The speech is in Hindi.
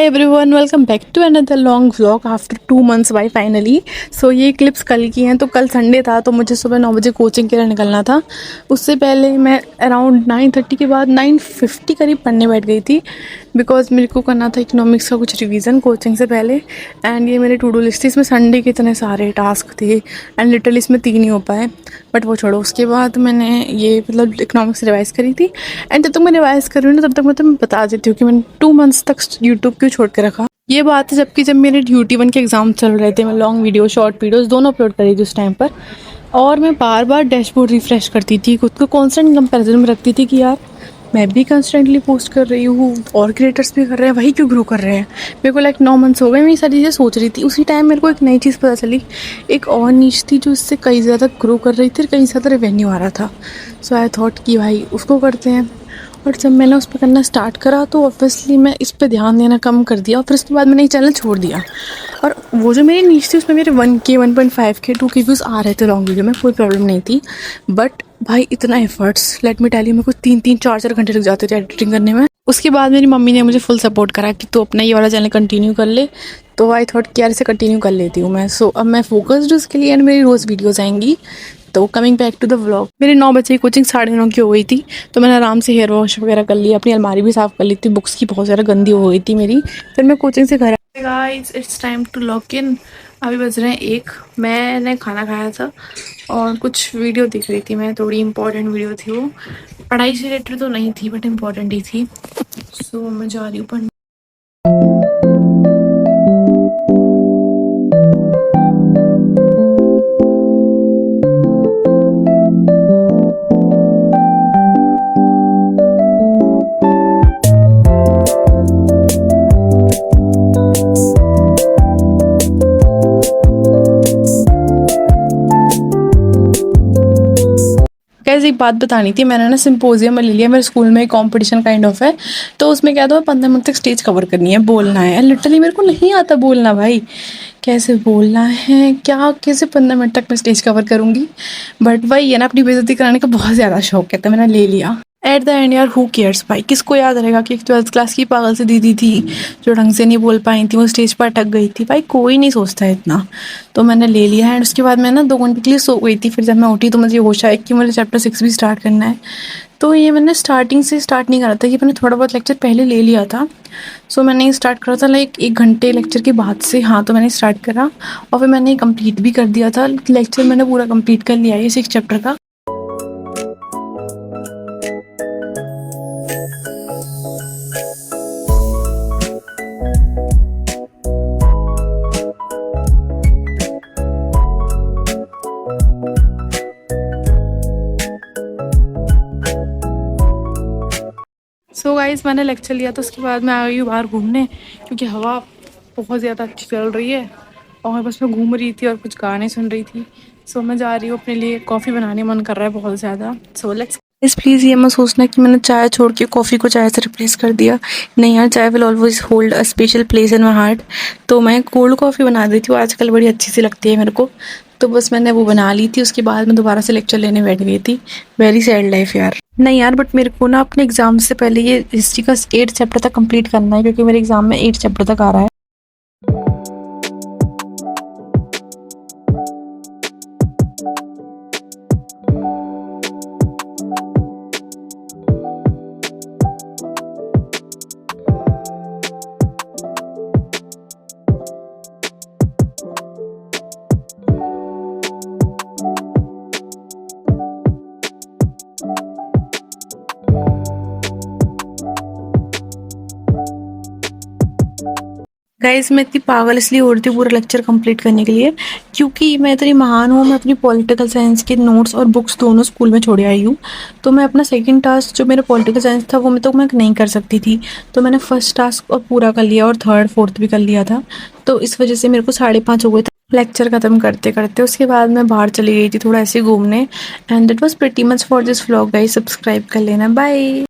Everyone, welcome back to another long vlog after 2 months by finally. So ये क्लिप्स कल की हैं। तो कल संडे था तो मुझे सुबह 9 बजे कोचिंग के लिए निकलना था। उससे पहले मैं अराउंड 9:30 के बाद 9:50 करीब पढ़ने बैठ गई थी, बिकॉज मेरे को करना था इकोनॉमिक्स का कुछ रिवीजन कोचिंग से पहले। एंड ये मेरी टू डू लिस्ट थी, इसमें संडे के इतने सारे टास्क थे एंड लिटरली इसमें 3 ही हो पाए, बट वो छोड़ो। उसके बाद मैंने ये मतलब इकोनॉमिक्स रिवाइज़ करी थी। एंड जब तक मैं रिवाइज़ कर रही हूँ ना, तब तक मैं तुम्हें बता देती हूँ कि मैंने 2 months तक यूट्यूब क्यों छोड़ के रखा। ये बात है जबकि जब मेरे UT1 के एग्ज़ाम चल रहे थे, मैं लॉन्ग वीडियो शॉर्ट वीडियोस दोनों अपलोड कर रही थी उस टाइम पर। और मैं बार बार डैशबोर्ड रिफ्रेश करती थी, खुद को कॉन्स्टेंट कंपैरिजन में रखती थी कि यार मैं भी कंस्टेंटली पोस्ट कर रही हूँ और क्रिएटर्स भी कर रहे हैं, वही क्यों ग्रो कर रहे हैं। मेरे को 9 months हो गए मैं ये सारी चीज़ें सोच रही थी। उसी टाइम मेरे को एक नई चीज़ पता चली, एक और नीश थी जो इससे कई ज़्यादा ग्रो कर रही थी और कई ज़्यादा रेवेन्यू आ रहा था। सो आई थॉट कि भाई उसको करते हैं। और जब मैंने उस पर करना स्टार्ट करा तो ऑब्वियसली मैं इस पर ध्यान देना कम कर दिया और फिर उसके बाद मैंने ये चैनल छोड़ दिया। और वो जो मेरी नीश थी उसमें मेरे 1K 1.5K 2K व्यूज़ आ रहे थे लॉन्ग वीडियो में, कोई प्रॉब्लम नहीं थी। बट भाई इतना efforts, let me tell you, मेरे को 3-4 घंटे लग जाते थे एडिटिंग करने में। उसके बाद मेरी मम्मी ने मुझे फुल सपोर्ट करा कि तू अपना ये वाला चैनल कंटिन्यू कर ले। तो आई थॉट कि यार इसे कंटिन्यू कर लेती हूँ मैं। सो अब मैं फोकस्ड उसके लिए एंड मेरी रोज़ वीडियोज़ आएंगी। तो coming back to the vlog, मेरे 9 बजे की कोचिंग 9:30 की हो गई थी। तो मैंने आराम से हेयर वॉश वगैरह कर लिया, अपनी अलमारी भी साफ़ कर ली थी, बुक्स की बहुत ज़्यादा गंदी हो गई थी मेरी। फिर मैं कोचिंग से घर guys, it's time to log in. अभी बज रहे हैं 1। मैंने खाना खाया था और कुछ वीडियो देख रही थी मैं, थोड़ी इंपॉर्टेंट वीडियो थी वो, पढ़ाई से रिलेटेड तो नहीं थी बट इम्पॉर्टेंट ही थी। सो मैं जा रही हूँ पढ़ने। कैसे एक बात बतानी थी, मैंने ना सिम्पोजियम में ले लिया, मेरे स्कूल में एक कंपटीशन काइंड ऑफ है। तो उसमें क्या था, 15 मिनट तक स्टेज कवर करनी है, बोलना है। लिटरली मेरे को नहीं आता बोलना भाई, कैसे बोलना है क्या, कैसे 15 मिनट तक मैं स्टेज कवर करूँगी। बट वही है ना, अपनी बेइज्जती कराने का बहुत ज़्यादा शौक है, तो मैंने ले लिया। एट द एंड यार हु केयर्स भाई, किसको याद रहेगा कि एक 12th क्लास की पागल सी दीदी थी जो ढंग से नहीं बोल पाई थी, वो स्टेज पर अटक गई थी। भाई कोई नहीं सोचता है इतना। तो मैंने ले लिया। एंड उसके बाद मैं ना 2 घंटे के लिए सो गई थी। फिर जब मैं उठी तो मुझे होश आया कि मुझे चैप्टर 6 भी स्टार्ट करना है। तो ये मैंने स्टार्टिंग से स्टार्ट नहीं करा था, कि मैंने थोड़ा बहुत लेक्चर पहले ले लिया था। सो मैंने स्टार्ट करा था लाइक 1 घंटे लेक्चर के बाद से। हाँ, तो मैंने स्टार्ट करा और फिर मैंने कंप्लीट भी कर दिया था लेक्चर। मैंने पूरा कंप्लीट कर लिया है 6 चैप्टर का। सो गाइस, मैंने लेक्चर लिया तो उसके बाद मैं आ गई हूँ बाहर घूमने, क्योंकि हवा बहुत ज़्यादा अच्छी चल रही है और बस मैं घूम रही थी और कुछ गाने सुन रही थी। सो मैं जा रही हूँ अपने लिए कॉफ़ी बनाने, मन कर रहा है बहुत ज़्यादा। सो लेट्स इस प्लीज़ ये मत सोचना कि मैंने चाय छोड़ के कॉफ़ी को चाय से रिप्लेस कर दिया। नहीं यार, चाय will always hold a special place in my heart. तो मैं कोल्ड कॉफ़ी बना देती हूँ आजकल, बड़ी अच्छी सी लगती है मेरे को। तो बस मैंने वो बना ली थी। उसके बाद मैं दोबारा से लेक्चर लेने बैठ गई थी। वेरी सैड लाइफ यार। नहीं यार, बट मेरे को ना अपने एग्जाम से पहले ये हिस्ट्री का 8 चैप्टर तक कंप्लीट करना है, क्योंकि मेरे एग्जाम में 8 चैप्टर तक आ रहा है। गाइस, मैं इतनी पागल इसलिए हो रही थी पूरा लेक्चर कंप्लीट करने के लिए, क्योंकि मैं इतनी महान हूँ। मैं अपनी पॉलिटिकल साइंस के नोट्स और बुक्स दोनों स्कूल में छोड़ आई हूँ। तो मैं अपना सेकंड टास्क जो मेरा पॉलिटिकल साइंस था वो मैं नहीं कर सकती थी। तो मैंने फर्स्ट टास्क और पूरा कर लिया और थर्ड फोर्थ भी कर लिया था। तो इस वजह से मेरे को 5:30 हो गए थे लेक्चर ख़त्म करते करते। उसके बाद मैं बाहर चली गई थी थोड़ा ऐसे घूमने। And that was pretty much for this vlog guys. Subscribe कर लेना। बाय।